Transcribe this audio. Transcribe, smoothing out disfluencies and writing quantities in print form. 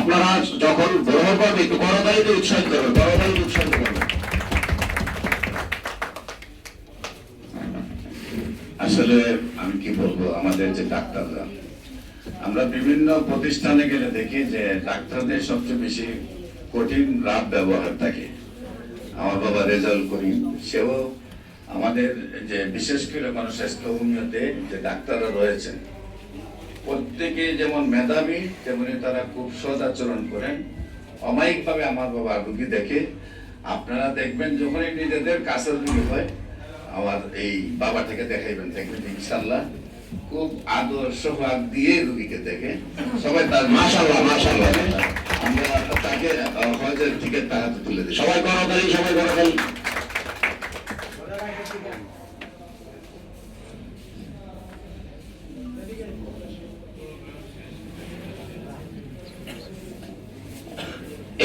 আপনারা যখন গ্রহণ করবে একটু করতালিতে উৎসাহিত করবেন, করতালিতে উৎসাহিত করবেন। আসলে আমি কি বলবো, আমাদের যে ডাক্তাররা, আমরা বিভিন্ন প্রতিষ্ঠানে গেলে দেখি যে ডাক্তারদের সবচেয়ে বেশি কঠিন রাব ব্যবহার থাকে। আমার বাবা রেজাউল করিম, সেও আমাদের যে বিশেষ করে গণস্বাস্থ্য হোমিওতে যে ডাক্তাররা রয়েছেন প্রত্যেকে যেমন মেধাবী তেমনি তারা খুব সৎ আচরণ করেন। অমায়িকভাবে আমার বাবা রুগী দেখে, আপনারা দেখবেন যখনই নিজেদের কাছে রুগী হয় আমার এই বাবা থেকে দেখাইবেন, দেখবেন ইনশাল্লাহ খুব আদর সোহাগ দিয়ে রুগীকে দেখে সবাই তার মাশাআল্লাহ মাশাআল্লাহ। আমরা তাকে হজের টিকিট তাহাতে তুলে দিই। সবাই করতালি, সবাই করতালি।